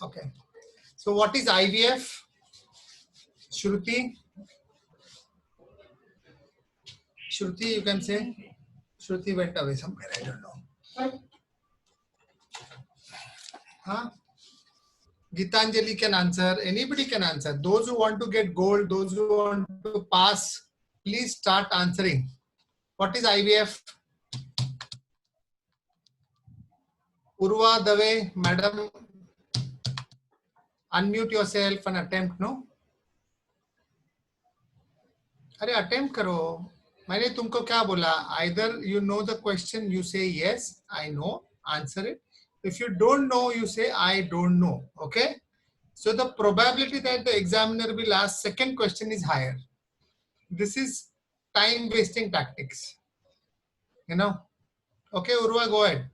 Okay. So what is IVF? Shruti? Shruti, you can say. Shruti went away somewhere, I don't know. Huh? Gitanjali can answer. Anybody can answer. Those who want to get gold, those who want to pass, please start answering. What is IVF? Urva Dave, madam, unmute yourself and attempt, no? अरे attempt करो. मैंने तुमको क्या बोला? Either you know the question, you say yes, I know, answer it. If you don't know, you say I don't know. Okay? So the probability that the examiner will ask second question is higher. This is time wasting tactics. You know? Okay, Urva, go ahead.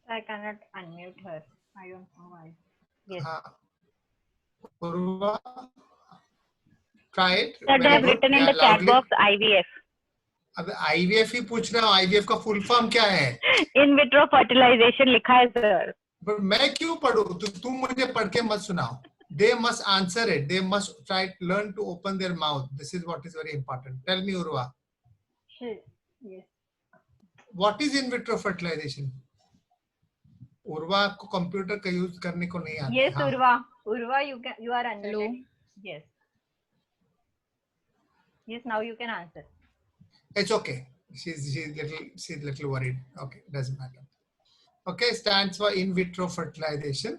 I cannot unmute her. I don't know why. Yes. Urva, try it. Sir, they have written in the chat box IVF. अब IVF ही पूछ रहा हूँ. IVF का full form क्या है? In vitro fertilization लिखा है sir. But मैं क्यों पढ़ूँ? तुम मुझे पढ़ के मत सुनाओ. They must answer it. They must try to learn to open their mouth. This is what is very important. Tell me, Urva. Yes. What is in vitro fertilization? Urva को computer का use करने को नहीं आता. Yes, हाँ. Urva, you are unmuted. Hello. Yes. Yes, now you can answer. It's okay. She's little worried. Okay, doesn't matter. Okay, stands for in vitro fertilization.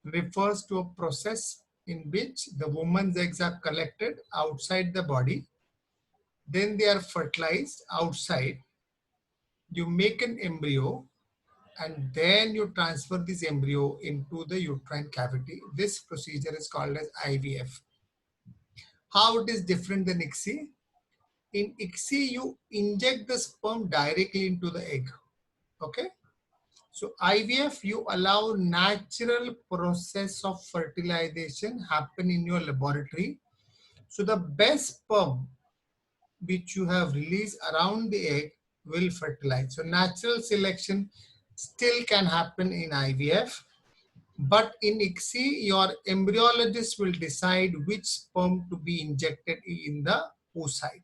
Refers to a process in which the woman's eggs are collected outside the body. Then they are fertilized outside. You make an embryo and then you transfer this embryo into the uterine cavity. This procedure is called as IVF. How it is different than ICSI? In ICSI, you inject the sperm directly into the egg. Okay. So IVF, you allow natural process of fertilization happen in your laboratory. So the best sperm which you have released around the egg will fertilize. So natural selection still can happen in IVF, but in ICSI, your embryologist will decide which sperm to be injected in the oocyte.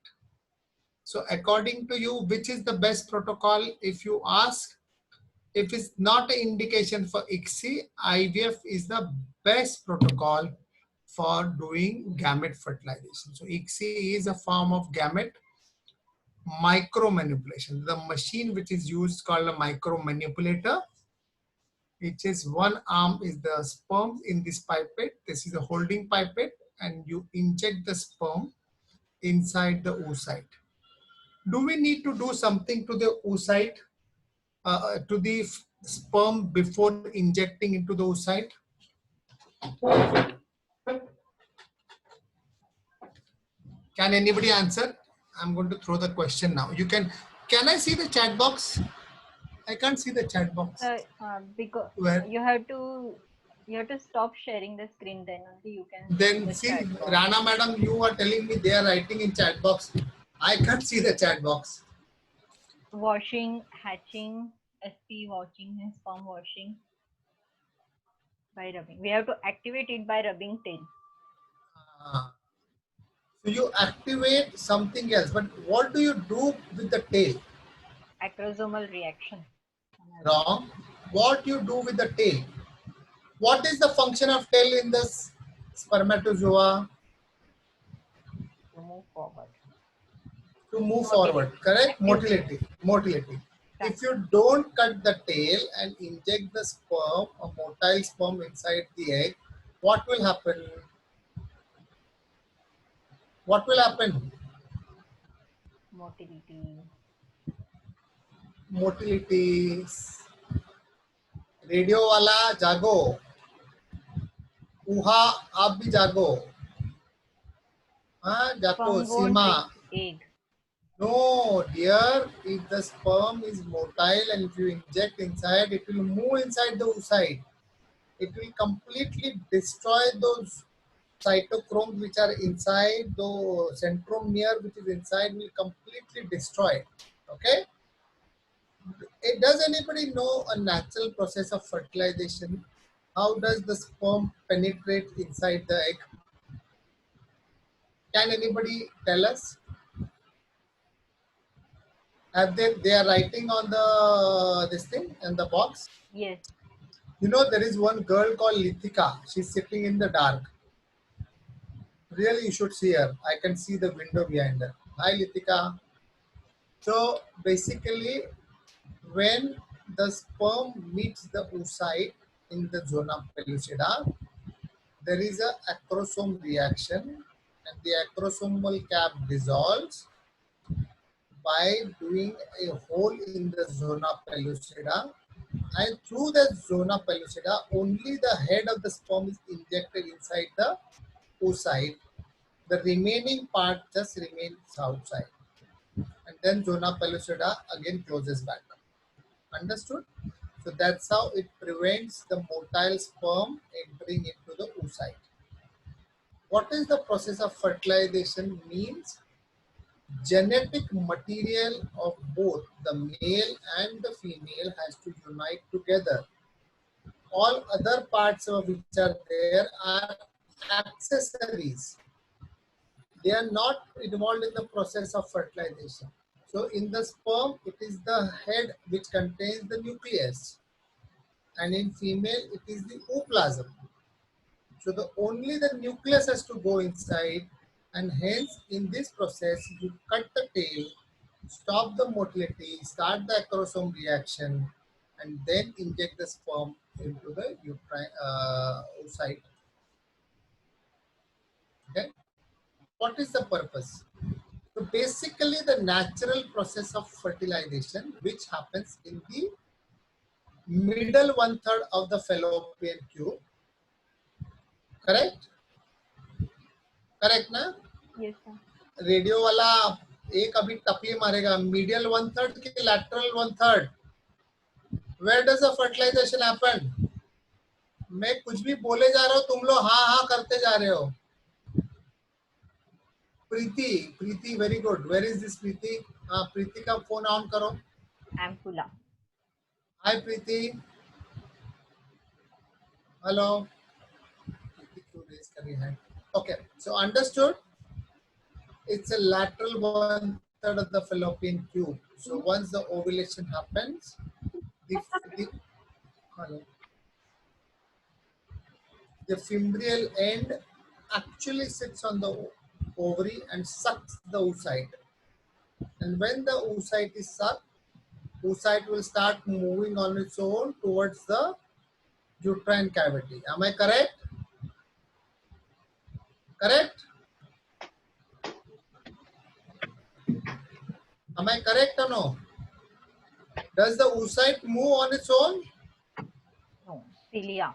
So according to you, which is the best protocol? If you ask, if it's not an indication for ICSI, IVF is the best protocol for doing gamete fertilization. So ICSI is a form of gamete micro manipulation. The machine which is used called a micro manipulator, which is one arm is the sperm in this pipette. This is a holding pipette and you inject the sperm inside the oocyte. Do we need to do something to the oocyte, to the sperm before injecting into the oocyte? Can anybody answer? I'm going to throw the question now. You can I see the chat box? I can't see the chat box. Because where? You have to stop sharing the screen, then only you can. Then see, Rana madam, you are telling me they are writing in chat box. I can't see the chat box. Washing, hatching, SP washing and sperm washing by rubbing. We have to activate it by rubbing tail. So you activate something else, but what do you do with the tail? Acrosomal reaction. Wrong. What you do with the tail? What is the function of tail in this spermatozoa? To move forward. To move forward, correct? Motility. Motility. If you don't cut the tail and inject the sperm, a motile sperm inside the egg, what will happen? What will happen? Motility. Motility. Radio वाला जागो. उहा आप भी जागो. हाँ जागो. सीमा. No, dear. If the sperm is motile and if you inject inside, it will move inside the oocyte. It will completely destroy those cytochromes which are inside. The centromere which is inside will completely destroy it. Okay. Does anybody know a natural process of fertilization? How does the sperm penetrate inside the egg? Can anybody tell us? Have they are writing on the this thing in the box? Yes. You know, there is one girl called Litika. She's sitting in the dark. Really, you should see her. I can see the window behind her. Hi, Litika. So basically, when the sperm meets the oocyte in the zona pellucida, there is a acrosome reaction, and the acrosomal cap dissolves by doing a hole in the zona pellucida, and through the zona pellucida, only the head of the sperm is injected inside the oocyte. The remaining part just remains outside, and then zona pellucida again closes back. Understood? So that's how it prevents the motile sperm entering into the oocyte. What is the process of fertilization means? Genetic material of both the male and the female has to unite together. All other parts of which are there are accessories. They are not involved in the process of fertilization. So in the sperm, it is the head which contains the nucleus, and in female, it is the ooplasm. So only the nucleus has to go inside, and hence in this process, you cut the tail, stop the motility, start the acrosome reaction, and then inject the sperm into the oocyte. Okay, what is the purpose? So basically, the natural process of fertilization, which happens in the middle one third of the fallopian tube, correct? Correct, na? Yes, sir. Radio वाला एक अभी टपली मारेगा. Medial one third के lateral one third. Where does the fertilisation happen? मैं कुछ भी बोले जा रहा हूँ, तुम लोग हाँ हाँ करते जा रहे हो. Preeti, Preeti, very good. Where is this Preeti? हाँ, प्रीति का फोन ऑन करो. Ampulla. हाय प्रीति. हेलो. क्यों रेज कर रही है? Okay, so understood. It's a lateral one third of the fallopian tube. So once the ovulation happens, the hello, the fimbrial end actually sits on the ovary and sucks the oocyte. And when the oocyte is sucked, oocyte will start moving on its own towards the uterine cavity. Am I correct? Correct? Am I correct or no? Does the oocyte move on its own? No. Cilia.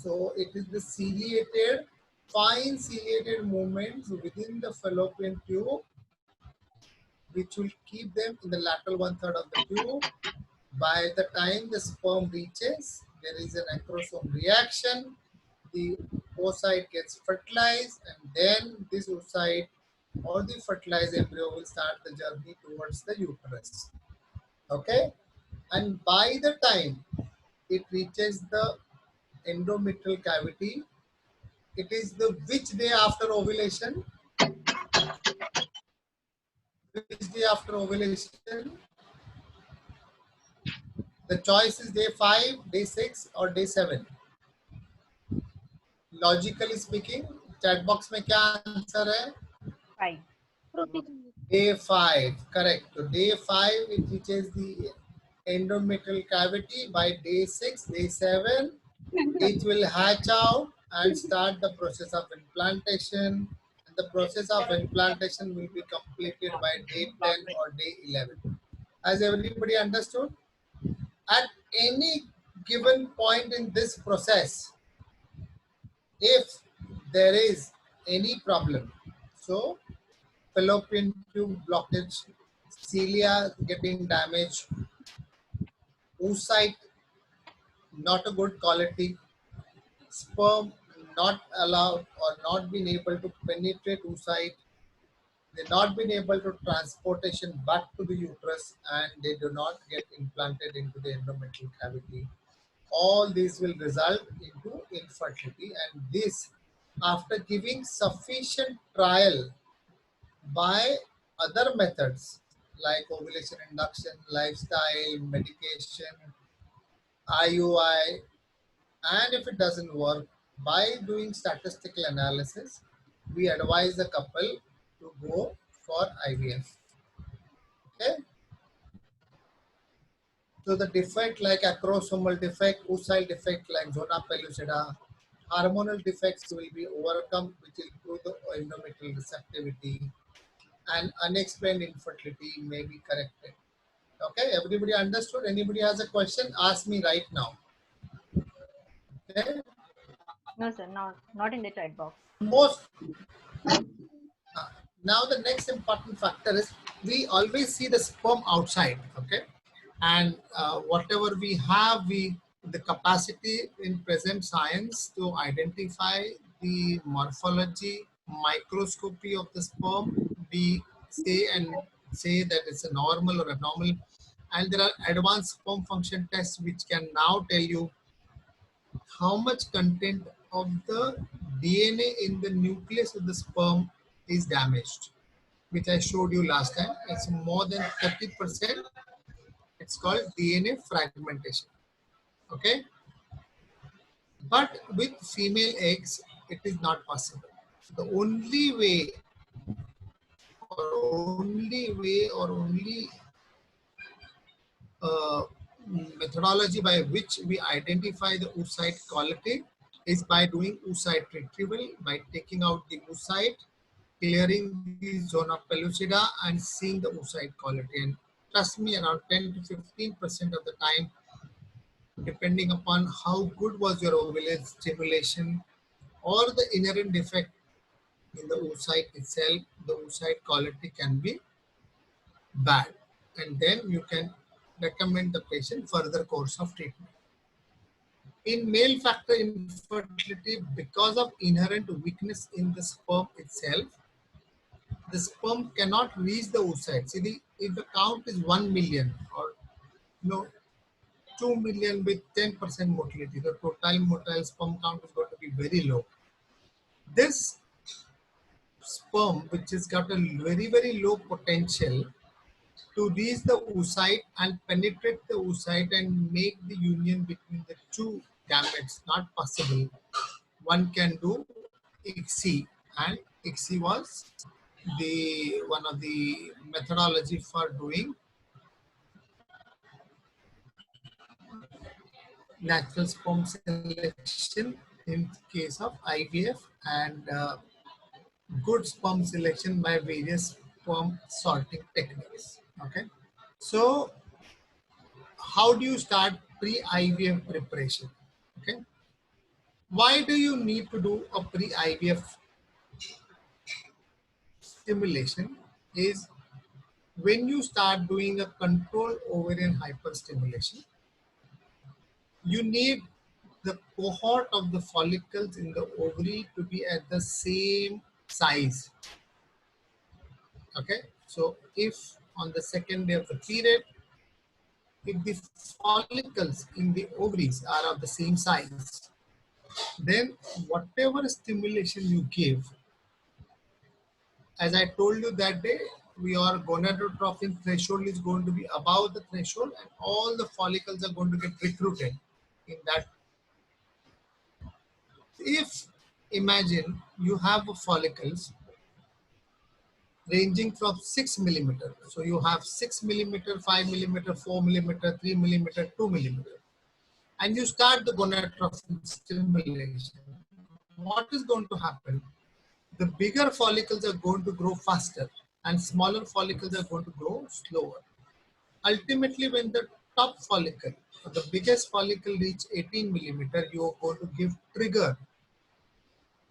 So it is the ciliated, fine ciliated movements within the fallopian tube, which will keep them in the lateral one third of the tube. By the time the sperm reaches, there is an acrosome reaction. The oocyte gets fertilized, and then this oocyte or the fertilized embryo will start the journey towards the uterus. Okay, and by the time it reaches the endometrial cavity, it is the which day after ovulation? Which day after ovulation? The choice is day 5, day 6 or day 7. Logically speaking, chat box में क्या answer है? 5. Day 5, correct. So day 5 it reaches the endometrial cavity. By day 6, day 7, it will hatch out and start the process of implantation. And the process of implantation will be completed by day 10 or day 11. Has everybody understood? At any given point in this process, if there is any problem, so fallopian tube blockage, cilia getting damaged, oocyte not a good quality, sperm not allowed or not been able to penetrate oocyte, they not been able to transportation back to the uterus, and they do not get implanted into the endometrial cavity. all these will result into infertility, and this after giving sufficient trial by other methods like ovulation induction, lifestyle, medication, IUI, and if it doesn't work, by doing statistical analysis, we advise the couple to go for IVF. Okay. So the defect like acrosomal defect, oocyte defect like zona pellucida, hormonal defects will be overcome, which will improve the endometrial receptivity, and unexplained infertility may be corrected. Okay, everybody understood? Anybody has a question? Ask me right now. Okay. No, sir, not in the chat box. Most now the next important factor is we always see the sperm outside. Okay, and whatever we have, we the capacity in present science to identify the morphology, microscopy of the sperm. We say that it's a normal or abnormal, and there are advanced sperm function tests which can now tell you how much content of the DNA in the nucleus of the sperm is damaged, which I showed you last time. It's more than 30%. It's called DNA fragmentation. Okay. But with female eggs, it is not possible. The only way or only uh, methodology by which we identify the oocyte quality is by doing oocyte retrieval, by taking out the oocyte, clearing the zona pellucida and seeing the oocyte quality. And trust me, around 10 to 15% of the time, depending upon how good was your ovulation stimulation or the inherent defect in the oocyte itself, the oocyte quality can be bad. And then you can recommend the patient further course of treatment. In male factor infertility, because of inherent weakness in the sperm itself, the sperm cannot reach the oocyte. See, if the count is 1 million or 2 million with 10% motility, the total motile sperm count is going to be very low. This sperm, which has got a very low potential to reach the oocyte and penetrate the oocyte and make the union between the two gametes, not possible. One can do ICSI, and ICSI was the one of the methodology for doing natural sperm selection in case of IVF, and good sperm selection by various sperm sorting techniques. Okay, so how do you start pre-IVF preparation? Okay, why do you need to do a pre-IVF stimulation? Is when you start doing a controlled ovarian hyperstimulation, you need the cohort of the follicles in the ovary to be at the same size. Okay, so if on the second day of the period, if the follicles in the ovaries are of the same size, then whatever stimulation you give, as I told you that day, your gonadotropin threshold is going to be above the threshold, and all the follicles are going to get recruited in that. If imagine you have follicles ranging from 6 millimeter, so you have 6 millimeter, 5 millimeter, 4 millimeter, 3 millimeter, 2 millimeter, and you start the gonadotropin stimulation, what is going to happen? The bigger follicles are going to grow faster and smaller follicles are going to grow slower. Ultimately, when the top follicle, the biggest follicle reach 18 millimeter, you are going to give trigger.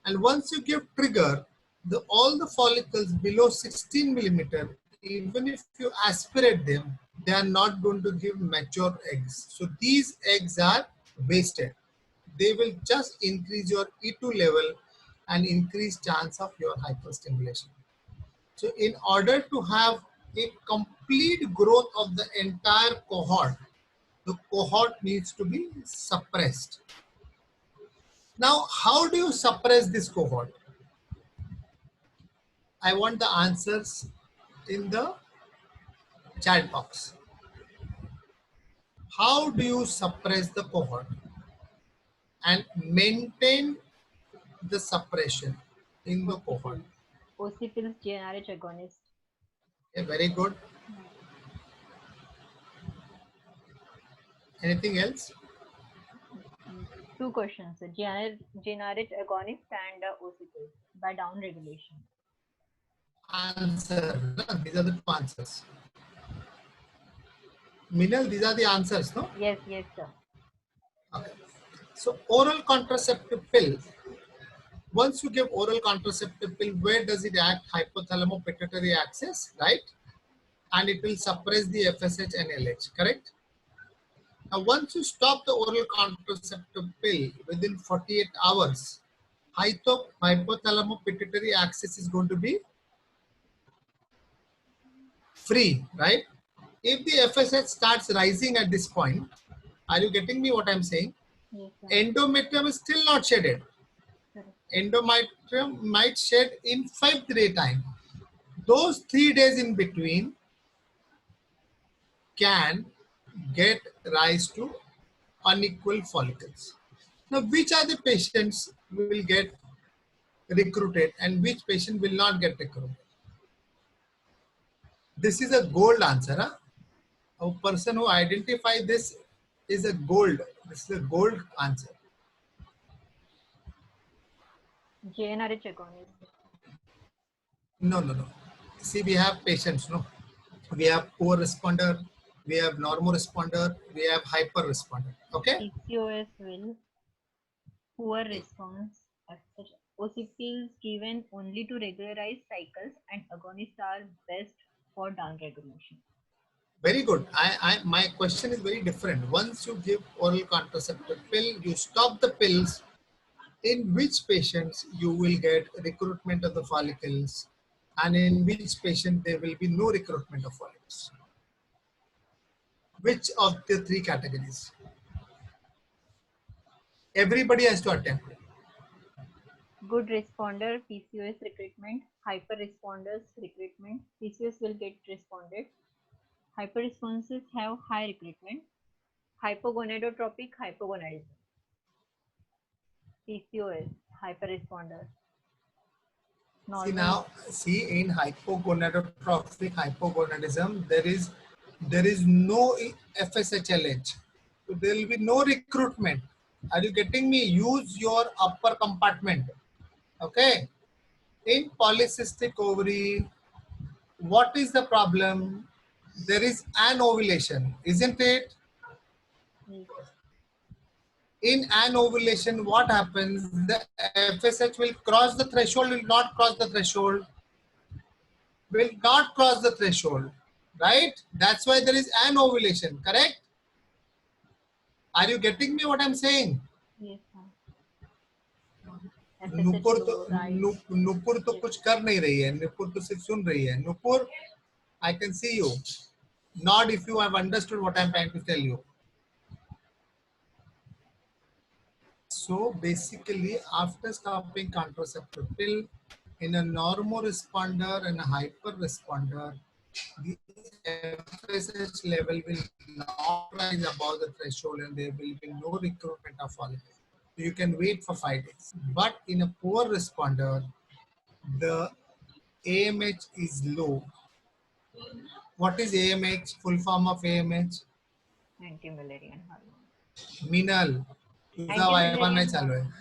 And once you give trigger, all the follicles below 16 millimeter, even if you aspirate them, they are not going to give mature eggs. So these eggs are wasted. They will just increase your E2 level and increase chance of your hyperstimulation. So in order to have a complete growth of the entire cohort, the cohort needs to be suppressed. Now, how do you suppress this cohort? I want the answers in the chat box. How do you suppress the cohort and maintain the suppression in the cohort? OC pills, GnRH agonist. Okay, very good. Anything else? Two questions. GnRH agonist and OC pills by down regulation. Answer. No? These are the two answers. Minal, these are the answers, no? Yes, sir. Okay. So oral contraceptive pill. Once you give oral contraceptive pill, where does it act? Hypothalamo-pituitary axis, right? And it will suppress the FSH and LH, correct? Now, once you stop the oral contraceptive pill within 48 hours, hypothalamo-pituitary axis is going to be free, right? If the FSH starts rising at this point, are you getting me what I'm saying? Yes, sir. Endometrium is still not shedded. Correct. Endometrium might shed in 5th day time. Those 3 days in between can get rise to unequal follicles. Now, which are the patients will get recruited and which patient will not get recruited? This is a gold answer. Huh? A person who identify this is a gold. This is a gold answer. GnRH agonist. No. See, we have patients, no? We have poor responder, we have normo responder, we have hyper responder. Okay? PCOS will poor response. OC pills given only to regularize cycles and agonists are best for down regulation. Very good. My question is very different. Once you give oral contraceptive pill, you stop the pills. In which patients you will get recruitment of the follicles, and in which patient there will be no recruitment of follicles? Which of the 3 categories? Everybody has to attempt it. Good responder, PCOS recruitment. Hyper responders recruitment. PCOS will get responded. Hyper responses have high recruitment. Hypogonadotropic hypogonadism. PCOS, hyper responder. See in hypogonadotropic hypogonadism, there is no FSHLH. So there will be no recruitment. Are you getting me? Use your upper compartment. Okay. In polycystic ovary, what is the problem? There is an ovulation, isn't it? Yes. In an ovulation, what happens? The FSH will cross the threshold, will not cross the threshold. Will not cross the threshold, right? That's why there is an ovulation, correct? Are you getting me what I'm saying? Yes, sir. Nupur तो कुछ कर नहीं रही है. नुपुर तो सिर्फ सुन रही है. Nupur, I can see you. Nod if you have understood what I'm trying to tell you. So basically, after stopping contraceptive pill, in a normoresponder and a hyper-responder, the FSH level will not rise above the threshold and there will be no recruitment of follicles. You can wait for 5 days. But in a poor responder, the AMH is low. What is AMH? Full form of AMH? Anti-Mullerian hormone. Minal, तुझा viva नहीं चालू है.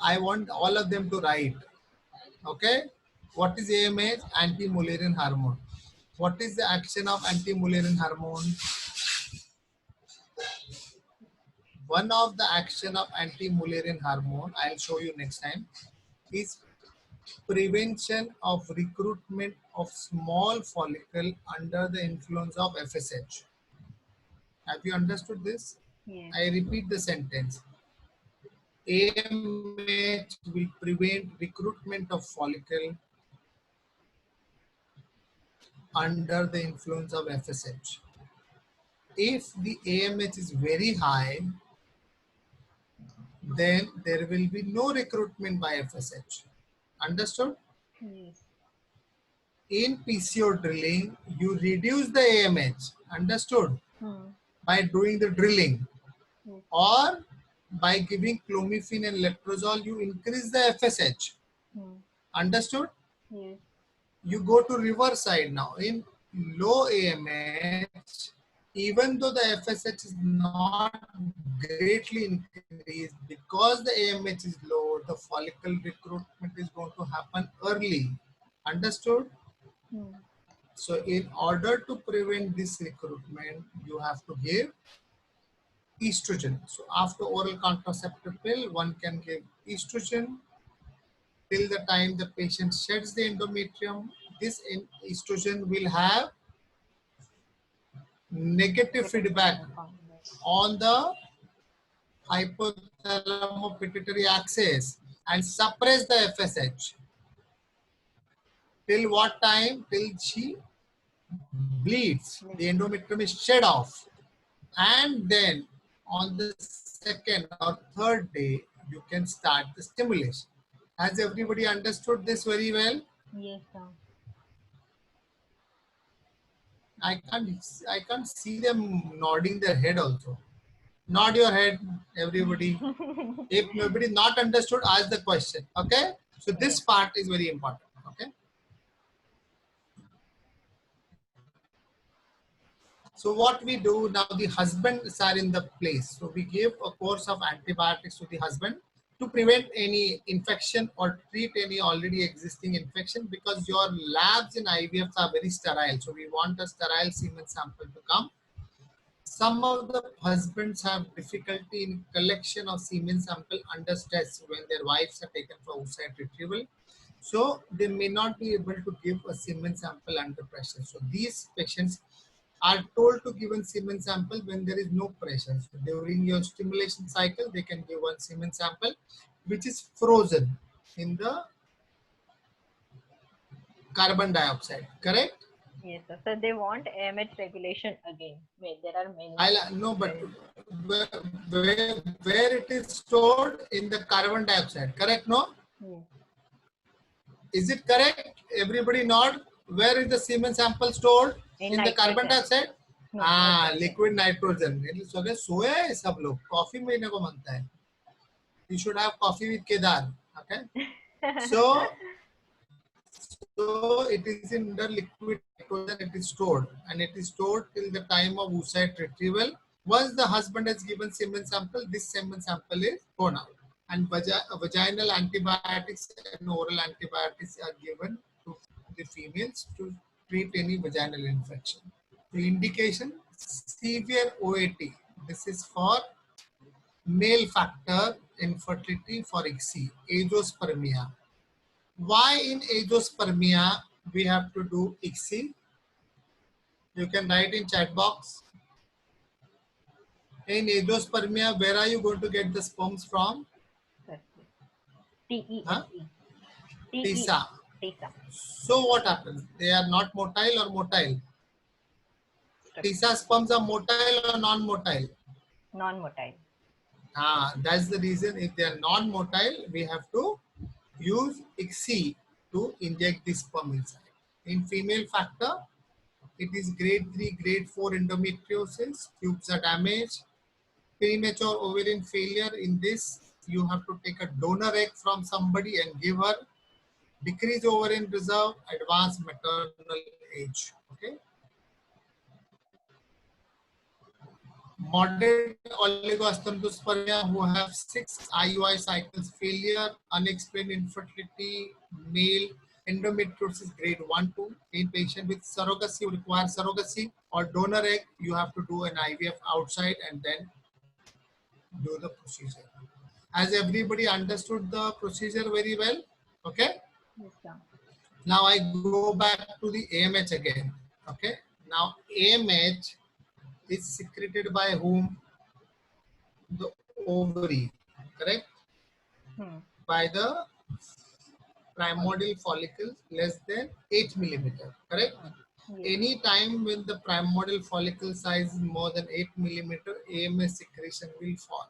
I want all of them to write. Okay? What is AMH? Anti-Mullerian hormone. What is the action of anti-Mullerian hormone? One of the action of anti-Mullerian hormone, I'll show you next time, is prevention of recruitment of small follicle under the influence of FSH. Have you understood this? Yes. I repeat the sentence. AMH will prevent recruitment of follicle under the influence of FSH. If the AMH is very high, then there will be no recruitment by FSH. Understood? Yes. In PCO drilling, you reduce the AMH. Understood? Hmm. By doing the drilling, Yes. or by giving clomiphene and letrozole, you increase the FSH. Hmm. Understood? Yes. You go to reverse side now. In low AMH, even though the FSH is not greatly increased, because the AMH is low, the follicle recruitment is going to happen early. Understood? Hmm. So in order to prevent this recruitment, you have to give estrogen. So after oral contraceptive pill, one can give estrogen till the time the patient sheds the endometrium. This estrogen will have negative Reproduction feedback hormone. Yes. on the hypothalamo-pituitary axis and suppress the FSH. Till what time? Till she bleeds. Yes. The endometrium is shed off. And then on the second or third day, you can start the stimulation. Has everybody understood this very well? Yes, sir. I can't see them nodding their head also. Nod your head, everybody. If nobody not understood, ask the question. Okay. So this Yes. part is very important. Okay. So what we do now, the husbands are in the place. So we give a course of antibiotics to the husband to prevent any infection or treat any already existing infection, because your labs in IVF are very sterile. So we want a sterile semen sample to come. Some of the husbands have difficulty in collection of semen sample under stress when their wives are taken for oocyte retrieval. So they may not be able to give a semen sample under pressure. So these patients are told to give a semen sample when there is no pressure. So during your stimulation cycle, they can give one semen sample which is frozen in the carbon dioxide. Correct? Yes, sir. So they want AMH regulation again. Wait, there are many. I'll no, but Right. where, where it is stored in the carbon dioxide. Correct? No? Yes. Is it correct? Everybody nod. Where is the semen sample stored? In In the carbon nitrogen. dioxide? No, हाँ, nitrogen. liquid nitrogen. ये सगळे सोए हैं सब लोग. Coffee पीने को मनता है. You should have coffee with Kedar. Okay. So it is in the liquid nitrogen. It is stored, and it is stored till the time of oocyte retrieval. Once the husband has given semen sample, this semen sample is thrown out, and vaginal antibiotics and oral antibiotics are given to the females to treat any vaginal infection. The indication: severe OAT. This is for male factor infertility for ICSI, azoospermia. Why in azoospermia we have to do ICSI? You can write in chat box. In azoospermia, where are you going to get the sperms from? Huh? TESE. TE. TISA. TISA. So what happens? They are not motile or motile? TISA sperms are motile or non-motile? Non-motile. That's the reason. If they are non-motile, we have to use ICSI to inject this sperm inside. In female factor, it is grade 3, grade 4 endometriosis, tubes are damaged, premature ovarian failure. In this, you have to take a donor egg from somebody and give her, decrease ovarian reserve, advanced maternal age. Okay. Moderate oligoasthenospasmia who have 6 IUI cycles failure, unexplained infertility, male endometriosis grade 1 2. In patient with surrogacy, require surrogacy or donor egg, you have to do an IVF outside and then do the procedure. Has everybody understood the procedure very well? Okay. Yes, sir. Now I go back to the AMH again. Okay. Now AMH is secreted by whom? The ovary, correct? By the primordial follicles less than 8 millimeter, correct? Yes. Any time when the primordial follicle size is more than 8 millimeter, AMH secretion will fall.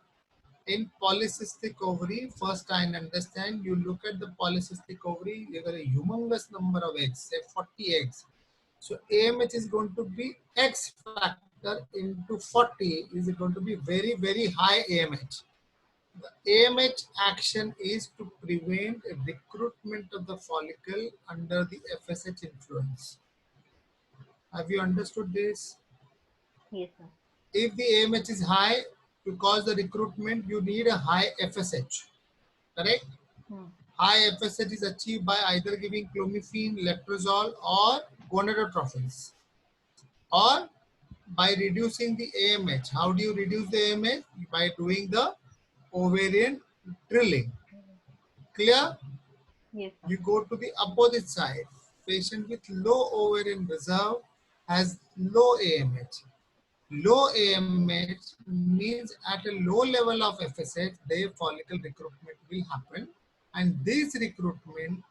In polycystic ovary, first I understand, you look at the polycystic ovary, you got a humongous number of eggs, say 40 eggs. So AMH is going to be X factor into 40 is going to be very, very high AMH. The AMH action is to prevent recruitment of the follicle under the FSH influence. Have you understood this? Yes, sir. If the AMH is high, to cause the recruitment, you need a high FSH. Correct? Hmm. High FSH is achieved by either giving clomiphene, letrozole, or gonadotropins, or by reducing the AMH. How do you reduce the AMH? By doing the ovarian drilling. Clear? Yes, sir. You go to the opposite side. Patient with low ovarian reserve has low AMH. Low AMH means at a low level of FSH, their follicle recruitment will happen, and this recruitment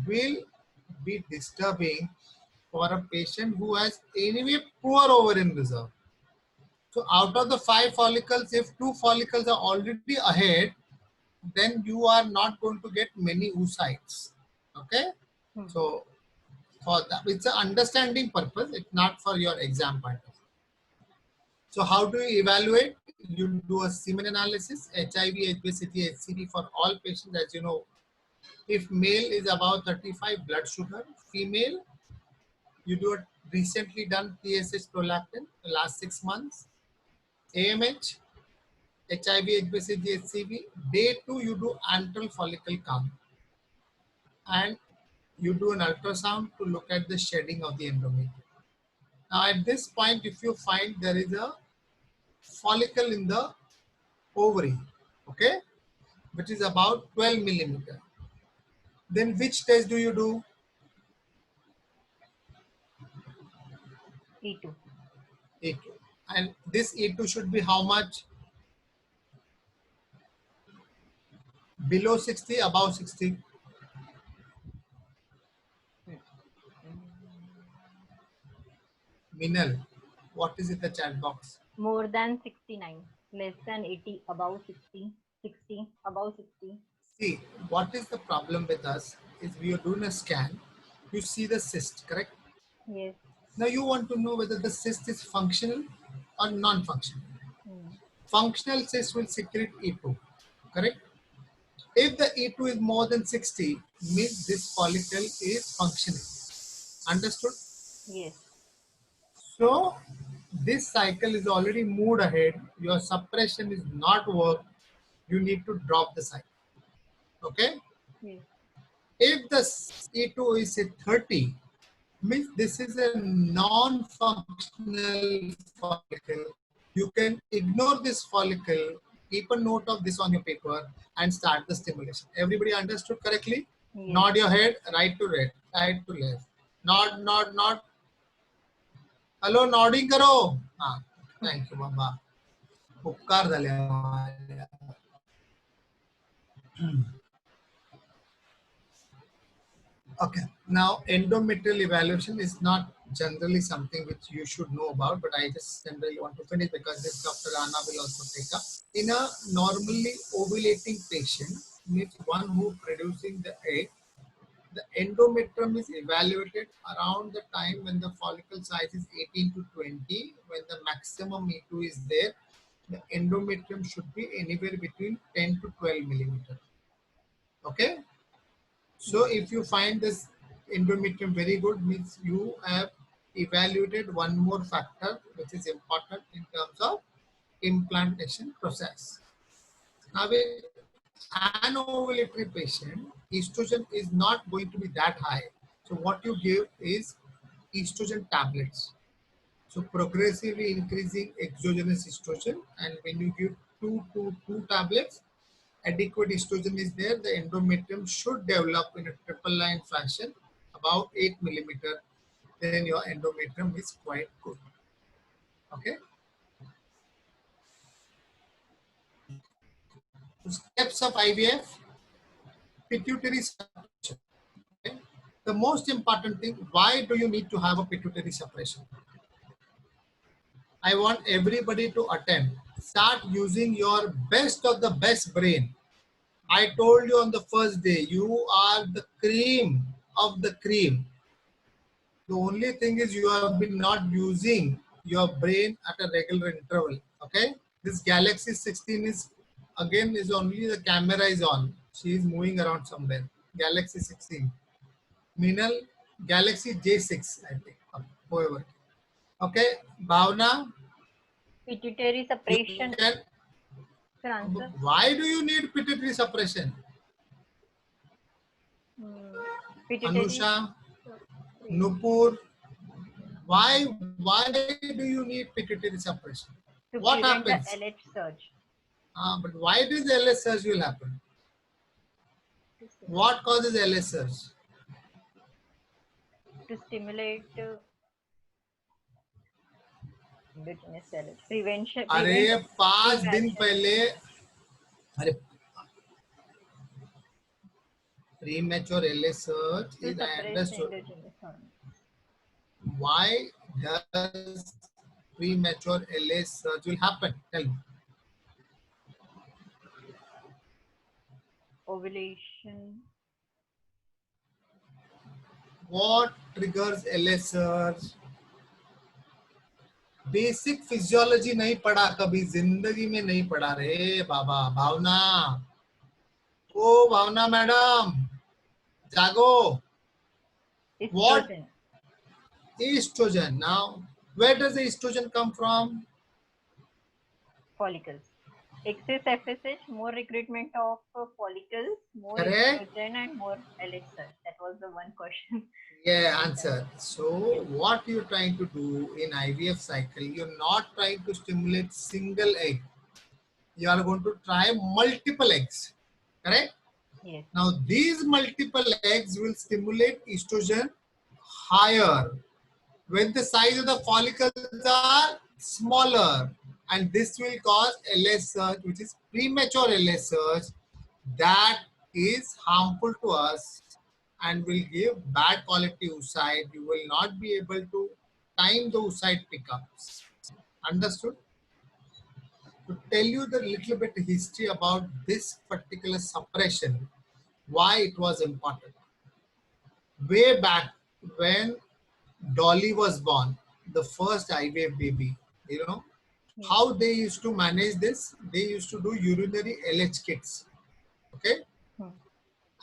will be disturbing for a patient who has anyway poor ovarian reserve. So out of the 5 follicles, if 2 follicles are already ahead, then you are not going to get many oocytes. Okay? Hmm. So for that, it's an understanding purpose, it's not for your exam point of view. So how do you evaluate? You do a semen analysis, HIV, HbCT, HCG for all patients. As you know, if male is above 35 blood sugar, female, you do a recently done TSH prolactin the last 6 months, AMH, HIV, HbCG, HCV. Day 2, you do antral follicle count, and you do an ultrasound to look at the shedding of the endometrium. Now at this point, if you find there is a follicle in the ovary, okay, which is about 12 millimeter, then which test do you do? E2. E2. And this E2 should be how much? Below 60, above 60? Hmm. Minal, what is in the chat box? More than 69. Less than 80. Above 60. 60. Above 60. See, what is the problem with us is we are doing a scan, you see the cyst, correct? Yes. Now you want to know whether the cyst is functional or non-functional. Hmm. Functional cyst will secrete E2, correct? If the E2 is more than 60, means this follicle is functioning. Understood? Yes. So this cycle is already moved ahead. Your suppression is not work. You need to drop the cycle. Okay? Yes. If the E2 is at 30, means this is a non-functional follicle. You can ignore this follicle, keep a note of this on your paper, and start the stimulation. Everybody understood correctly? Yes. Nod your head, right to left, right to left. Nod, nod, nod. Hello, nodding करो. हाँ, thank you, बाबा. उपकार झाले आम्हाला. Okay. Now, endometrial evaluation is not generally something which you should know about, but I just generally want to finish because this Dr. Anna will also take up. In a normally ovulating patient, means one who producing the egg, the endometrium is evaluated around the time when the follicle size is 18 to 20, when the maximum E2 is there. The endometrium should be anywhere between 10 to 12 millimeter. Okay. So Yes. if you find this endometrium very good, means you have evaluated one more factor which is important in terms of implantation process. Now with an ovulatory patient, estrogen is not going to be that high. So what you give is estrogen tablets. So progressively increasing exogenous estrogen, and when you give two tablets, adequate estrogen is there, the endometrium should develop in a triple line fashion, about 8 millimeter. Then your endometrium is quite good. Okay. So steps of IVF, pituitary suppression. Okay? the most important thing, why do you need to have a pituitary suppression? I want everybody to attempt. Start using your best of the best brain. I told you on the first day, you are the cream of the cream. The only thing is you have been not using your brain at a regular interval. Okay. This Galaxy 16 is only the camera is on. She is moving around somewhere. Galaxy 16. Minal, Galaxy J6, I think. Whoever. Okay. Bhavna, Pituitary you suppression. can. Sir, answer. Why do you need pituitary suppression? Pituitary Anusha, suppression. Nupur, why do you need pituitary suppression? To What prevent the happens? LH surge. But why does LS surge will happen? What causes LS surge? To stimulate endogenous LH. Prevention. अरे 5 दिन pre-mature. पहले अरे premature LS surge To is I suppress understood. endogenous hormones. Why does premature LS surge will happen? Tell me. Ovulation. What triggers LS surge? Basic physiology नहीं पढ़ा कभी जिंदगी में नहीं पढ़ा रे बाबा भावना ओ भावना मैडम जागो what Estrogen. estrogen now where does the estrogen come from Follicles. Excess FSH, more recruitment of follicles, more Correct. estrogen and more LH surge. That was the one question. yeah answer so what you're trying to do in IVF cycle you're not trying to stimulate single egg you are going to try multiple eggs correct Yes. now these multiple eggs will stimulate estrogen higher when the size of the follicles are smaller and this will cause LS surge which is premature LS surge that is harmful to us and will give bad quality oocyte. You will not be able to time the oocyte pickups. Understood? To tell you the little bit history about this particular suppression, why it was important. Way back when Dolly was born, the first IVF baby, you know, how they used to manage this? They used to do urinary LH kits. Okay?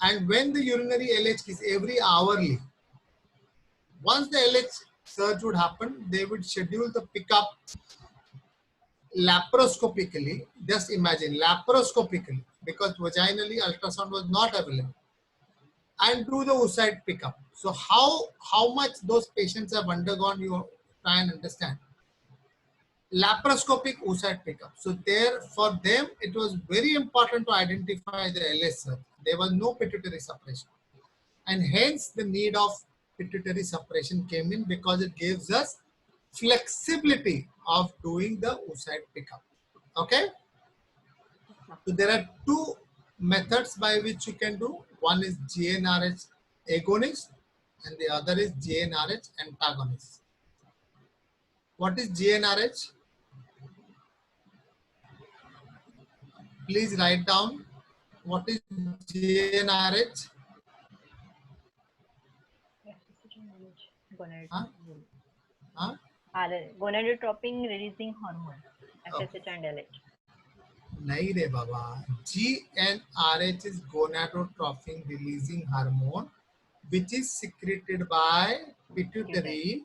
And when the urinary LH is every hourly, once the LH surge would happen, they would schedule the pickup laparoscopically. Just imagine laparoscopically because vaginally ultrasound was not available, and do the oocyte pickup. So how much those patients have undergone, you try and understand. Laparoscopic oocyte pickup. So there for them it was very important to identify the LS surge. There was no pituitary suppression. And hence the need of pituitary suppression came in because it gives us flexibility of doing the oocyte pickup. Okay? So there are two methods by which you can do. One is GnRH agonist and the other is GnRH antagonist. What is GnRH? Please write down what is GnRH. Huh? Gonadotropin releasing hormone. FSH and LH. नहीं रे बाबा GnRH is gonadotropin releasing hormone which is secreted by pituitary.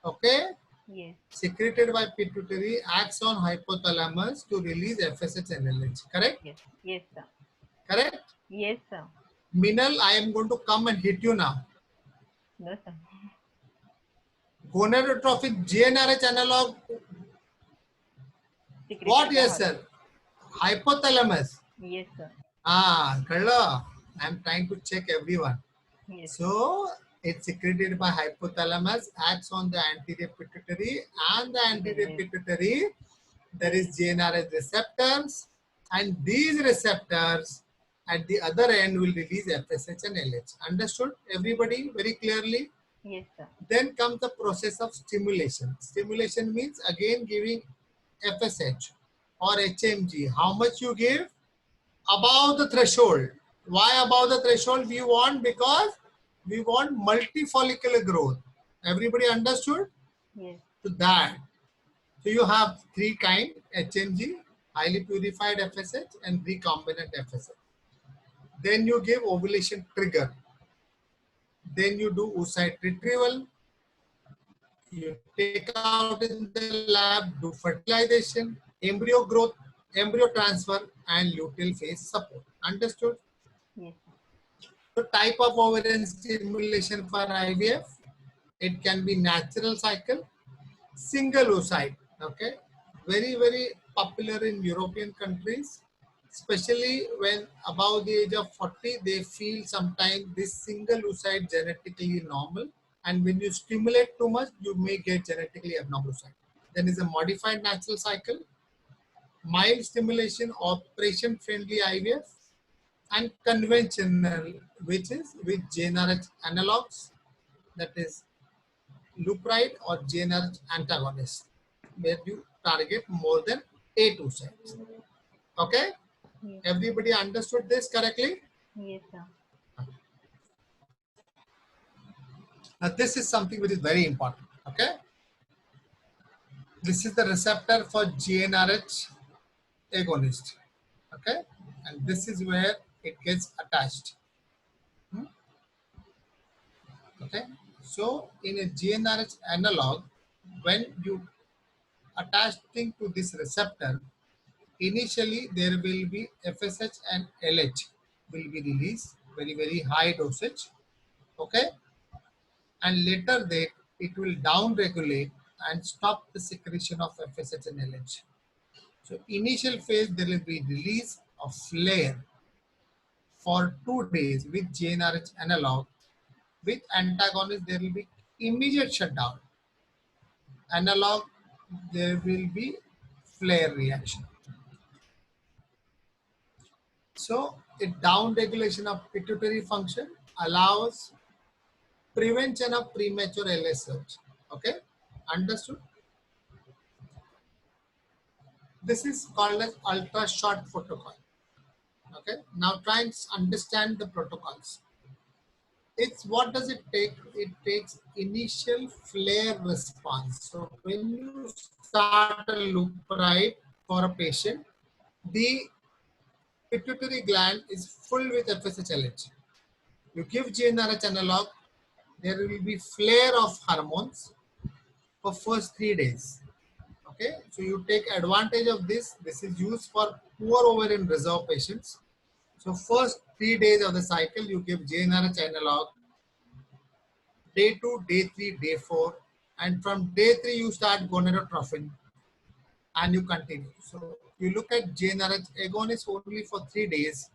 Okay, Yes. secreted by pituitary, acts on hypothalamus to release FSH and LH. Correct? Yes. Yes, sir. Correct? Yes, sir. Minal, I am going to come and hit you now. No, sir. Gonadotropin GnRH analog. Secreted What? by Yes, sir. Hypothalamus. Yes, sir. Karla. I am trying to check everyone. Yes. So it's secreted by hypothalamus, acts on the anterior pituitary, and the anterior pituitary there is GnRH receptors, and these receptors At the other end will release FSH and LH. Understood everybody very clearly? Yes, sir. Then comes the process of stimulation. Stimulation means again giving FSH or HMG. How much you give? Above the threshold. Why above the threshold we want? Because we want multifollicular growth. Everybody understood? Yes. So that. So you have three kind: HMG, highly purified FSH, and recombinant FSH. Then you give ovulation trigger. Then you do oocyte retrieval. You take out in the lab, do fertilization, embryo growth, embryo transfer, and luteal phase support. Understood? Yes. So type of ovarian stimulation for IVF, it can be natural cycle, single oocyte. Okay, very popular in European countries, especially when above the age of 40, they feel sometimes this single oocyte genetically normal, and when you stimulate too much, you may get genetically abnormal oocyte. Then is a modified natural cycle, mild stimulation, operation-friendly IVF, and conventional, which is with GnRH analogs, that is Lupride or GnRH antagonist, where you target more than 8 oocytes. Okay? Yes. Everybody understood this correctly? Yes, sir. Now this is something which is very important. Okay? This is the receptor for GnRH agonist. Okay? And this is where it gets attached. Okay? So in a GnRH analog, when you attaching to this receptor, initially there will be FSH and LH will be released, very high dosage. Okay? And later that it will down regulate and stop the secretion of FSH and LH. So initial phase there will be release of flare for 2 days with GnRH analog. With antagonist there will be immediate shutdown. Analog there will be flare reaction. So a down regulation of pituitary function allows prevention of premature LS surge. Okay, understood? This is called as ultra short protocol. Okay, now try and understand the protocols. It's what does it take? It takes initial flare response. So when you start a loop right for a patient, the pituitary gland is full with FSH-LH. You give GnRH analog, there will be flare of hormones for first 3 days. Okay, so you take advantage of this. This is used for poor ovarian reserve patients. So first 3 days of the cycle, you give GnRH analog, day 2, day 3, day 4, and from day 3 you start gonadotropin and you continue. So you look at GnRH agonist only for 3 days,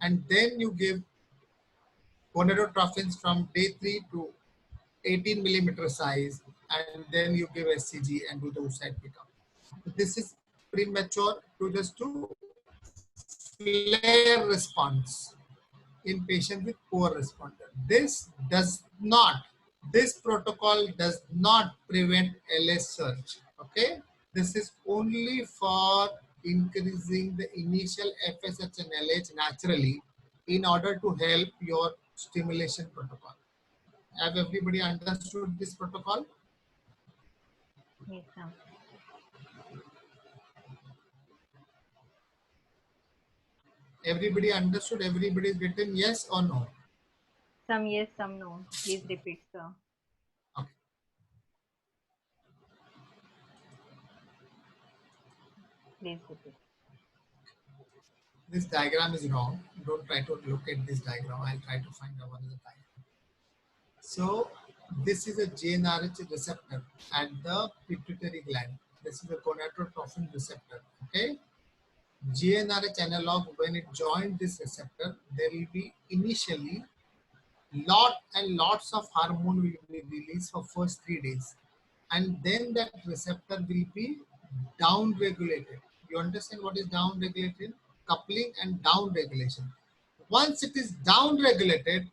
and then you give gonadotropins from day 3 to 18 millimeter size, and then you give SCG and do the oocyte pickup. This is premature to just to flare response in patient with poor responder. This protocol does not prevent LS surge. Okay, this is only for increasing the initial FSH and LH naturally in order to help your stimulation protocol. Have everybody understood this protocol? Yes, sir. Everybody understood? Everybody is written yes or no? Some yes, some no. Please repeat, sir. Okay. Please repeat. This diagram is wrong. Don't try to look at this diagram. I'll try to find out what is the diagram. So this is a GnRH receptor at the pituitary gland. This is a gonadotropin receptor. Okay. GnRH analog, when it joins this receptor, there will be initially lots of hormone will be released for first 3 days, and then that receptor will be down regulated. You understand what is down regulated? Coupling and down regulation. Once it is down regulated,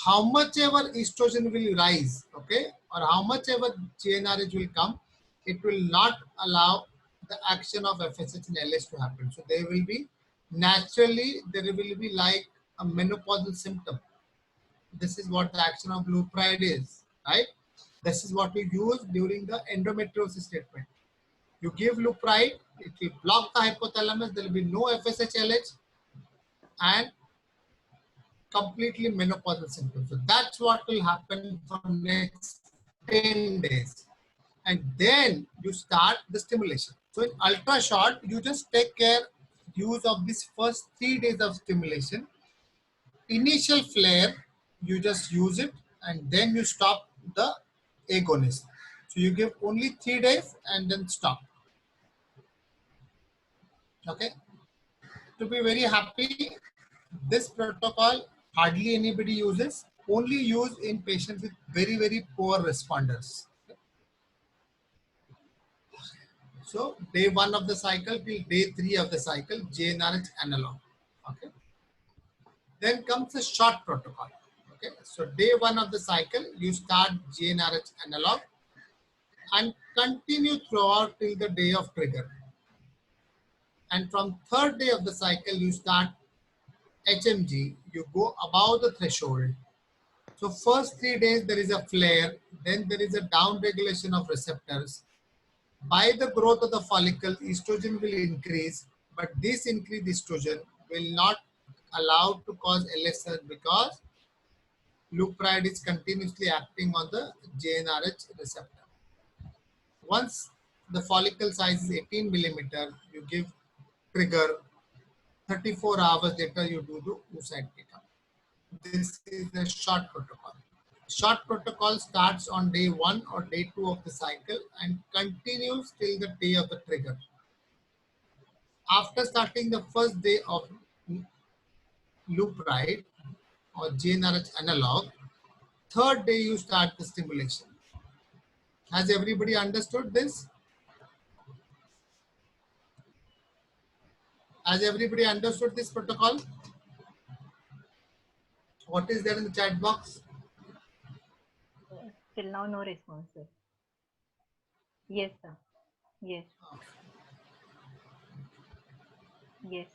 how much ever estrogen will rise, okay, or how much ever GnRH will come, it will not allow the action of FSH and LH to happen. So there will be naturally, there will be like a menopausal symptom. This is what the action of Leupride is, right? This is what we use during the endometriosis treatment. You give Leupride, it will block the hypothalamus, there will be no FSH LH and completely menopausal symptoms. So that's what will happen for next 10 days. And then you start the stimulation. So in ultra short, you just take care use of this first 3 days of stimulation. Initial flare, you just use it and then you stop the agonist. So you give only 3 days and then stop. Okay. To be very happy, this protocol hardly anybody uses, only used in patients with very, very poor responders. So day 1 of the cycle till day 3 of the cycle, GnRH analog. Okay. Then comes the short protocol. Okay. So day 1 of the cycle, you start GnRH analog and continue throughout till the day of trigger. And from third day of the cycle, you start HMG, you go above the threshold. So first 3 days there is a flare, then there is a down regulation of receptors. By the growth of the follicle, estrogen will increase, but this increased estrogen will not allow to cause LSR because Leupride is continuously acting on the GnRH receptor. Once the follicle size is 18 millimeter, you give trigger. 34 hours later, you do the oocyte pickup. This is the short protocol. Short protocol starts on day 1 or day 2 of the cycle and continues till the day of the trigger. After starting the first day of Leupride or GnRH analog, third day you start the stimulation. Has everybody understood this? Has everybody understood this protocol? What is there in the chat box? Till now, no response, sir. Yes, sir. Yes. Yes.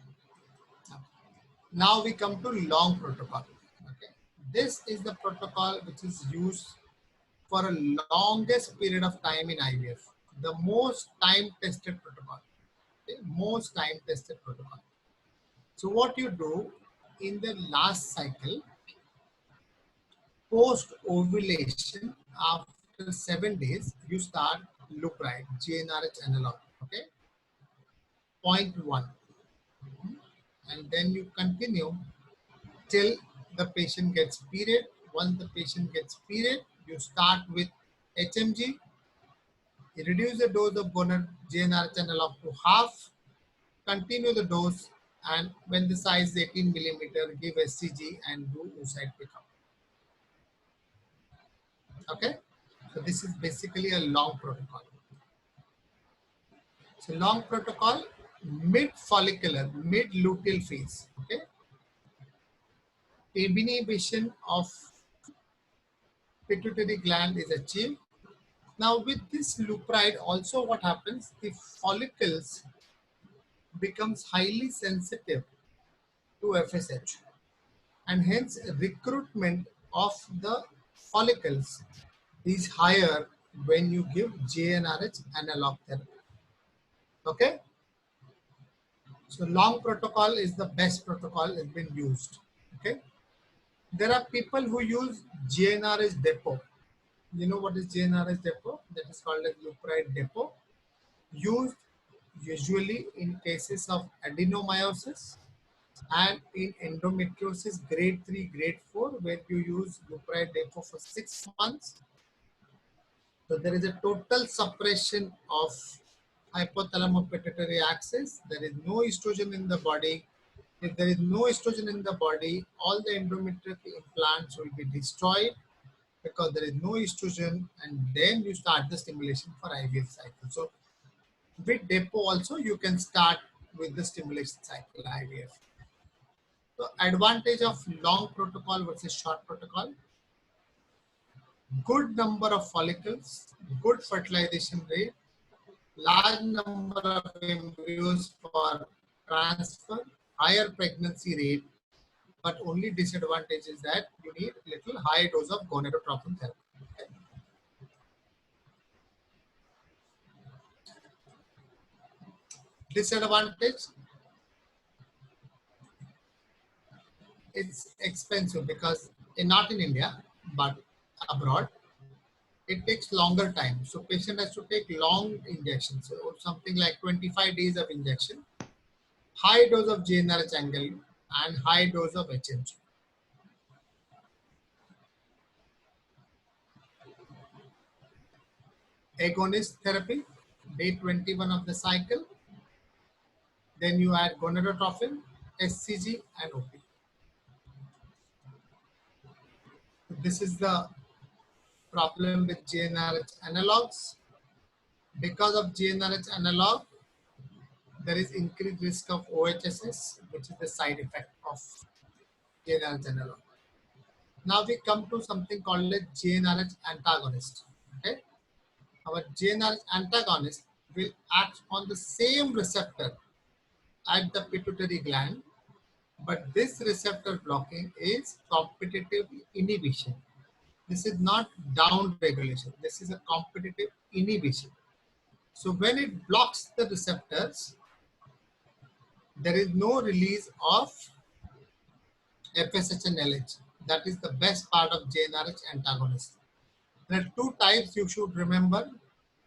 Now we come to long protocol. Okay. This is the protocol which is used for a longest period of time in IVF. The most time tested protocol. Okay. Most time tested protocol. So what you do in the last cycle, post ovulation, after 7 days, you start Leupride, GnRH analog. Okay. 0.1. And then you continue till the patient gets period. Once the patient gets period, you start with HMG. You reduce the dose of gonad GnRH analog to half. Continue the dose, and when the size is 18 millimeter, give SCG and do oocyte pickup. Okay, so this is basically a long protocol. So long protocol, mid follicular, mid luteal phase. Okay, inhibition of pituitary gland is achieved. Now with this Leupride also what happens, the follicles becomes highly sensitive to FSH and hence recruitment of the follicles is higher when you give GnRH analog therapy. Okay, so long protocol is the best protocol has been used. Okay, there are people who use GnRH depot. You know what is GnRH depot? That is called as Leupride depot, used usually in cases of adenomyosis and in endometriosis grade 3, grade 4, where you use Leupride depot for 6 months. So there is a total suppression of hypothalamo-pituitary axis. There is no estrogen in the body. If there is no estrogen in the body, all the endometrial implants will be destroyed because there is no estrogen, and then you start the stimulation for IVF cycle. So with depot also you can start with the stimulation cycle IVF. So advantage of long protocol versus short protocol: good number of follicles, good fertilization rate, large number of embryos for transfer, higher pregnancy rate, but only disadvantage is that you need little high dose of gonadotropin therapy. Okay. Disadvantage: it's expensive because not in India, but abroad, it takes longer time. So patient has to take long injections, so something like 25 days of injection, high dose of GnRH angle and high dose of HMG. Agonist therapy, day 21 of the cycle, then you add gonadotropin, SCG and OP. This is the problem with GnRH analogs. Because of GnRH analog, there is increased risk of OHSS, which is the side effect of GnRH analog. Now we come to something called a GnRH antagonist. Okay, our GnRH antagonist will act on the same receptor at the pituitary gland, but this receptor blocking is competitive inhibition. This is not down regulation. This is a competitive inhibition. So when it blocks the receptors, there is no release of FSH and LH. That is the best part of GnRH antagonist. There are two types you should remember: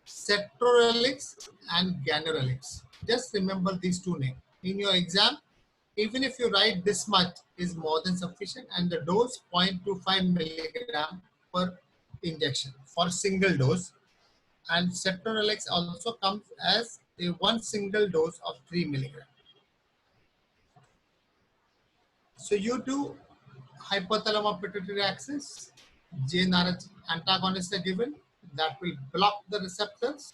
cetrorelix and ganirelix. Just remember these two names. In your exam, even if you write this much is more than sufficient, and the dose 0.25 milligram per injection for single dose. And cetrorelix also comes as a one single dose of 3 milligram. So you do hypothalamus pituitary axis, GnRH antagonists are given that will block the receptors.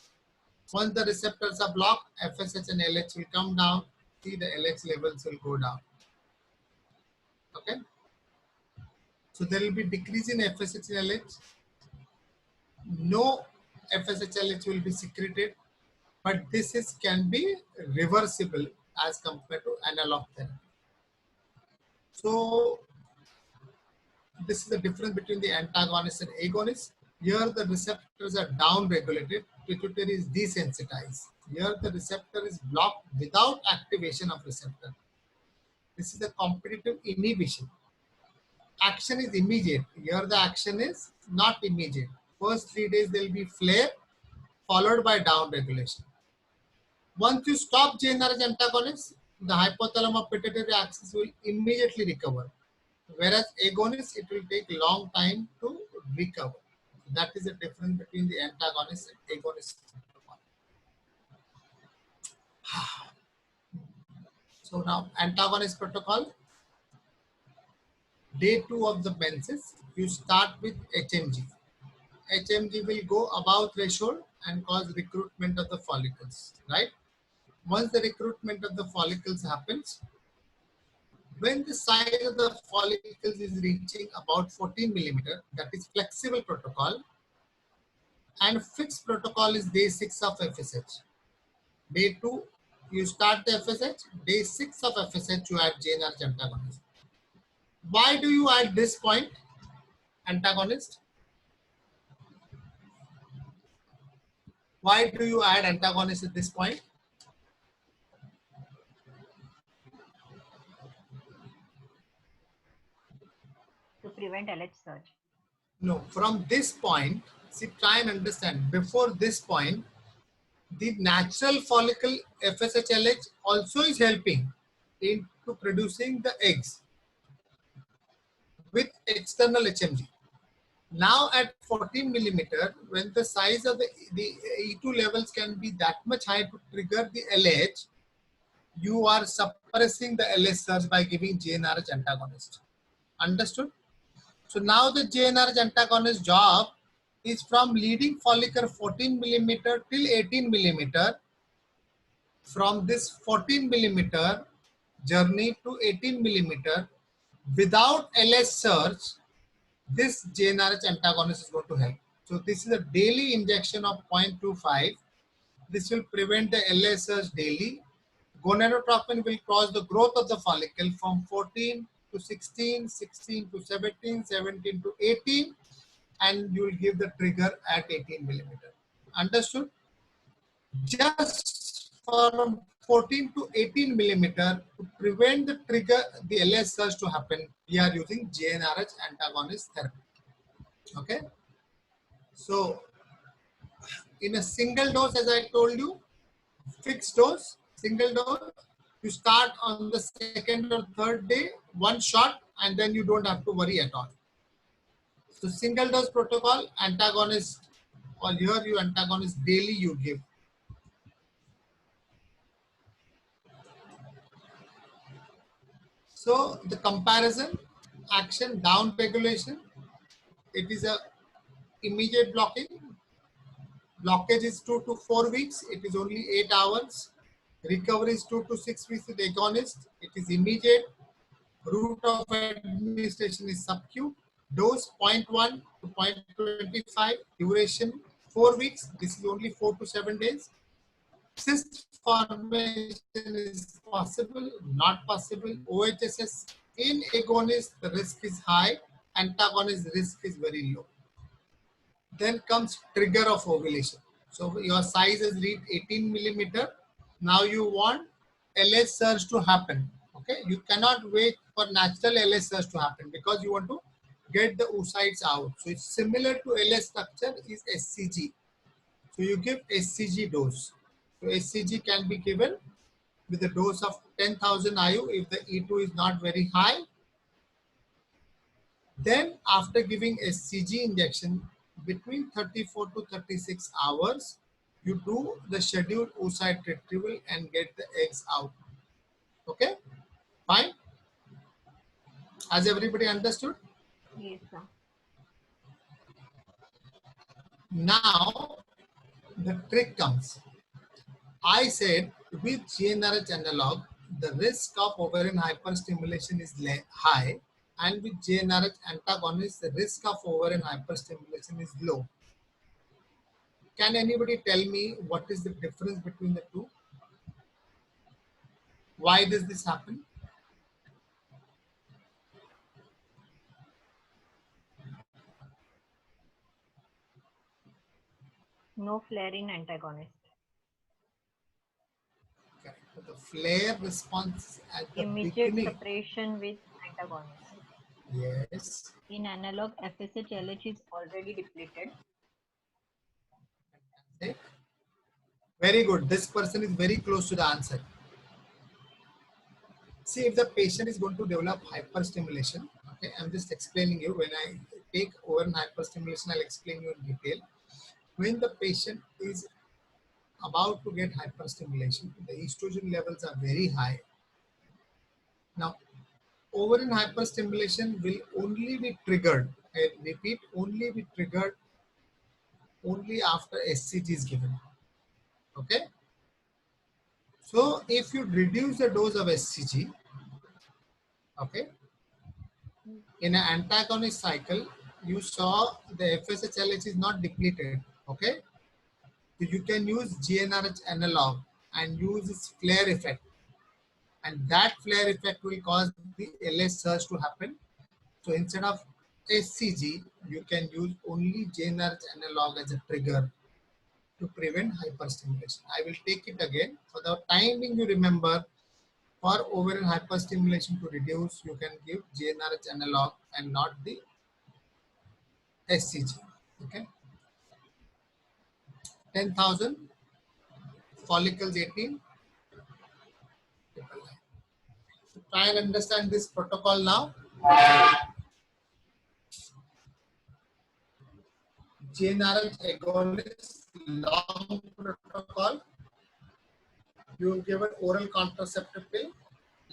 Once the receptors are blocked, FSH and LH will come down. See, the LH levels will go down. Okay. So there will be decrease in FSH and LH. No FSH LH will be secreted, but this can be reversible as compared to analog therapy. So this is the difference between the antagonist and agonist. Here the receptors are down regulated, pituitary is desensitized. Here the receptor is blocked without activation of receptor. This is a competitive inhibition. Action is immediate. Here the action is not immediate. First 3 days there will be flare followed by down regulation. Once you stop GnRH antagonist, the hypothalamus pituitary axis will immediately recover. Whereas agonist, it will take a long time to recover. That is the difference between the antagonist and agonist. So now antagonist protocol, day 2 of the menses, you start with HMG. HMG will go above threshold and cause recruitment of the follicles, right? Once the recruitment of the follicles happens, when the size of the follicles is reaching about 14 millimeter, that is flexible protocol, and fixed protocol is day 6 of FSH. Day 2, you start the FSH. Day 6 of FSH, you add GnRH antagonist. Why do you add this point, antagonist? Why do you add antagonist at this point? To prevent LH surge. No, from this point, see, try and understand. Before this point, the natural follicle FSH-LH also is helping into producing the eggs with external HMG. Now at 14 millimeter, when the size of the E2 levels can be that much high to trigger the LH, you are suppressing the LH surge by giving GnRH antagonist. Understood? So now the GnRH antagonist job is from leading follicle 14 millimeter till 18 millimeter. From this 14 millimeter, journey to 18 millimeter without LS surge, this GnRH antagonist is going to help. So this is a daily injection of 0.25. This will prevent the LS surge daily. Gonadotropin will cause the growth of the follicle from 14 to 16, 16 to 17, 17 to 18, and you will give the trigger at 18 millimeter. Understood? Just from 14 to 18 millimeter to prevent the trigger, the LS surge to happen, we are using GnRH antagonist therapy. Okay. So in a single dose, as I told you, fixed dose, single dose, you start on the second or third day, one shot, and then you don't have to worry at all. So single dose protocol, antagonist, or here you antagonist daily you give. So the comparison, action, down regulation, it is a immediate blocking. Blockage is 2 to 4 weeks. It is only 8 hours. Recovery is 2 to 6 weeks with agonist. It is immediate. Route of administration is sub-Q. Dose 0.1 to 0.25. Duration 4 weeks. This is only 4 to 7 days. Cyst formation is possible, not possible. OHSS in agonist, the risk is high. Antagonist risk is very low. Then comes trigger of ovulation. So your size has reached 18 millimeter. Now you want LS surge to happen. Okay, you cannot wait for natural LS surge to happen because you want to get the oocytes out. So it's similar to LS structure is SCG. So you give SCG dose. So SCG can be given with a dose of 10,000 IU if the E2 is not very high. Then after giving SCG injection, between 34 to 36 hours, you do the scheduled oocyte retrieval and get the eggs out. Okay, fine. Has everybody understood? Yes, sir. Now the trick comes. I said with GnRH analog, the risk of ovarian hyperstimulation is high, and with GnRH antagonist, the risk of ovarian hyperstimulation is low. Can anybody tell me what is the difference between the two? Why does this happen? No flare in antagonist. Okay. So the flare response at the Immediate beginning. suppression with antagonist. Yes. In analog, FSH-LH is already depleted. Okay. Very good. This person is very close to the answer. See, if the patient is going to develop hyperstimulation, okay, I'm just explaining you. When I take over an hyperstimulation, I'll explain you in detail. When the patient is about to get hyperstimulation, the estrogen levels are very high. Now, ovarian hyperstimulation will only be triggered, I repeat, only be triggered only after SCG is given. Okay. So if you reduce the dose of SCG, okay, in an antagonist cycle, you saw the FSH-LH is not depleted. Okay. So you can use GnRH analog and use its flare effect. And that flare effect will cause the LS surge to happen. So instead of SCG, you can use only GnRH analog as a trigger to prevent hyperstimulation. I will take it again. For the timing, you remember, for ovarian hyperstimulation to reduce, you can give GnRH analog and not the SCG. Okay. 10,000, follicles 18. So try and understand this protocol now. GnRH agonist long protocol. You give an oral contraceptive pill.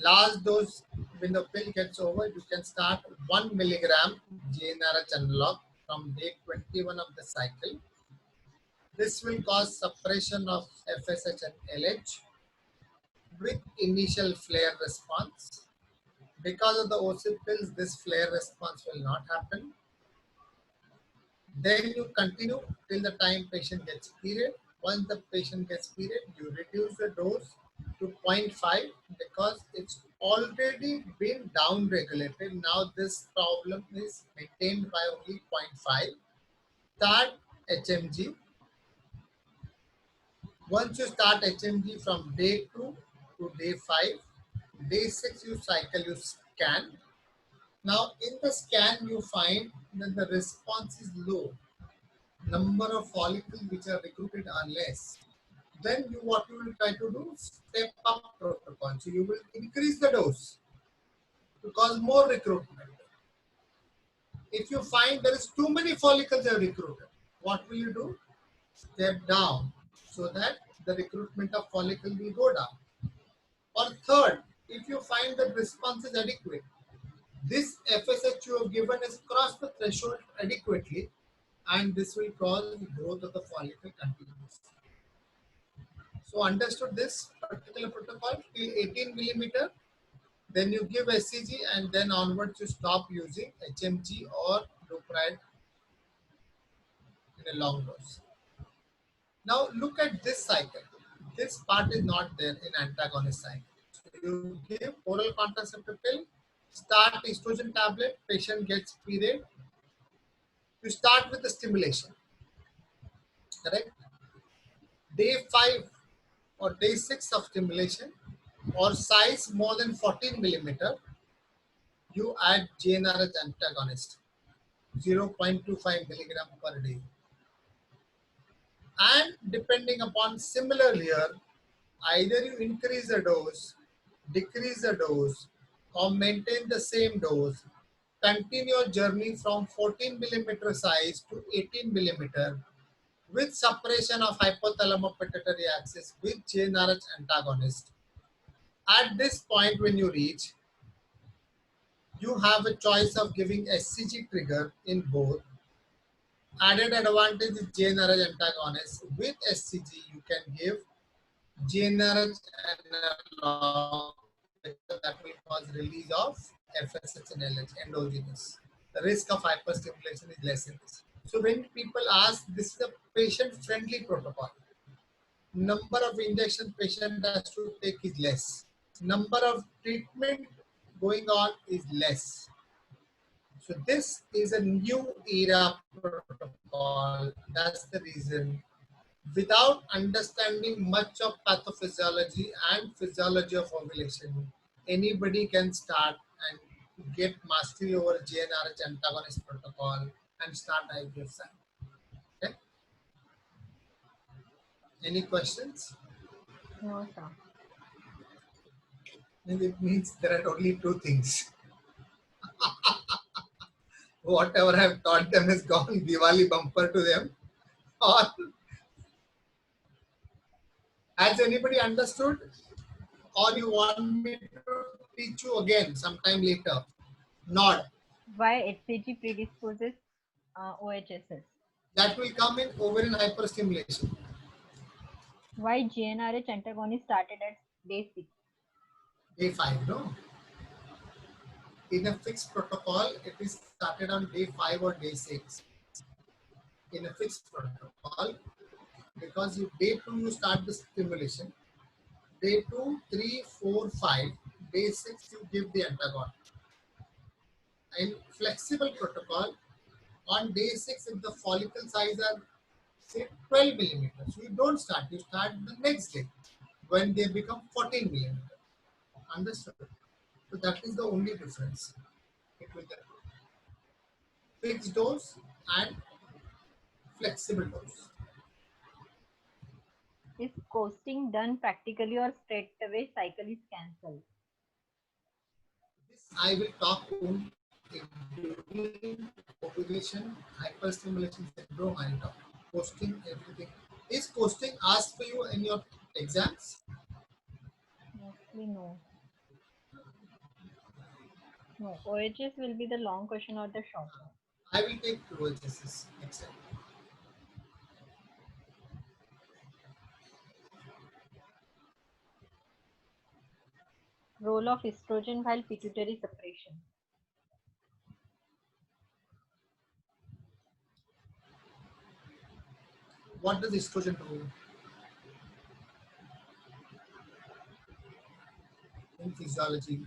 Last dose, when the pill gets over, you can start 1 milligram GnRH analog from day 21 of the cycle. This will cause suppression of FSH and LH. with initial flare response. Because of the OC pills, this flare response will not happen. Then you continue till the time patient gets period. Once the patient gets period, you reduce the dose to zero point 0.5 because it's already been down regulated. Now this problem is maintained by only 0.5. Start HMG. Once you start HMG from day 2 to day 5, day 6 you cycle, you scan. Now in the scan you find that the response is low. Number of follicles which are recruited are less. Then what you will try to do, step up protocol. So you will increase the dose to cause more recruitment. If you find there is too many follicles are recruited, what will you do? Step down so that the recruitment of follicle will go down. Or third, if you find that response is adequate, this FSH you have given is crossed the threshold adequately, and this will cause growth of the follicle continuously. So understood this particular protocol till 18 millimeter, then you give SCG and then onwards you stop using HMG or Leupride in a long dose. Now look at this cycle. This part is not there in antagonist cycle. So you give oral contraceptive pill, start estrogen tablet, patient gets period. You start with the stimulation, correct? Day 5 or day 6 of stimulation or size more than 14 millimeter, you add GnRH antagonist 0.25 milligram per day. And depending upon similar here, either you increase the dose, decrease the dose, or maintain the same dose, continue your journey from 14 millimeter size to 18 millimeter with suppression of hypothalamo-pituitary axis with GnRH antagonist. At this point when you reach, you have a choice of giving SCG trigger in both. Added advantage is GnRH antagonist. With SCG, you can give GnRH analog that will cause release of FSH and LH endogenous. The risk of hyperstimulation is less in this. So when people ask, this is a patient-friendly protocol. Number of injection patient has to take is less. Number of treatment going on is less. So this is a new era protocol. That's the reason. Without understanding much of pathophysiology and physiology of ovulation, anybody can start and get mastery over GnRH antagonist protocol and start IVF cycle. Okay? Any questions? No, sir. And it means there are only two things. Whatever I have taught them is gone Diwali bumper to them. Or has anybody understood? Or you want me to teach you again sometime later? Nod. Why HCG predisposes OHSS? That will come in ovarian hyperstimulation. Why GnRH antagonist started at day 6? Day 5, no? In a fixed protocol, it is started on day 5 or day 6. In a fixed protocol, because day 2 you start the stimulation, day 2, 3, 4, 5, day 6 you give the antagonist. In flexible protocol, on day 6 if the follicle size are say 12 millimeters, you don't start, you start the next day when they become 14 millimeters. Understood? So that is the only difference between the fixed dose and flexible dose. Is coasting done practically or straight away cycle is cancelled? This I will talk only during ovulation, hyperstimulation syndrome. I will talk. Coasting, everything. Is coasting asked for you in your exams? Mostly no. No, OHS will be the long question or the short one. I will take two OHSs next time. Role of estrogen while pituitary suppression. What does estrogen do in physiology?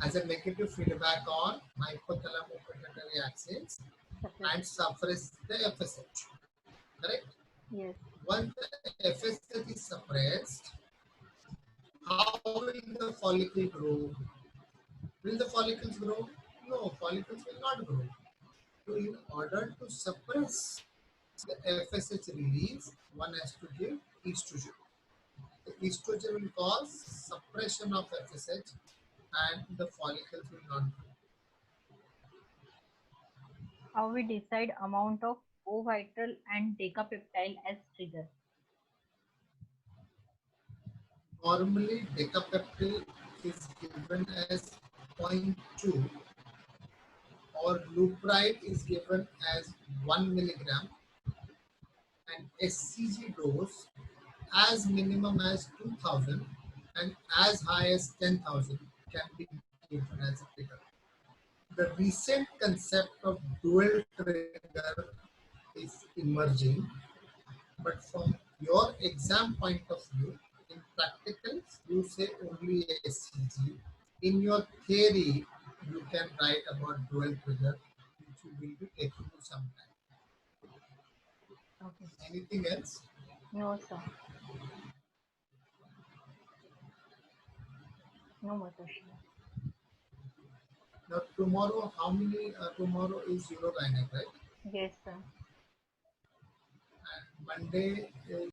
As a negative feedback on hypothalamo-pituitary axis Suppression. and suppress the FSH. Correct? Yes. Once the FSH is suppressed, how will the follicle grow? Will the follicles grow? No, follicles will not grow. So in order to suppress the FSH release, one has to give estrogen. The estrogen will cause suppression of FSH and the follicles will not grow. How we decide amount of O-vital and decapeptyl as trigger. Normally, decapeptyl is given as 0.2 or lupride is given as 1 milligram and SCG dose as minimum as 2000 and as high as 10,000 can be given as a trigger. The recent concept of dual trigger is emerging, but from your exam point of view, in practicals, you say only SCG. In your theory, you can write about dual trigger, which will be taking you some time. Okay. Anything else? No, sir. No more question. Now tomorrow, how many? Tomorrow is urogynec, right? Yes, sir. And Monday is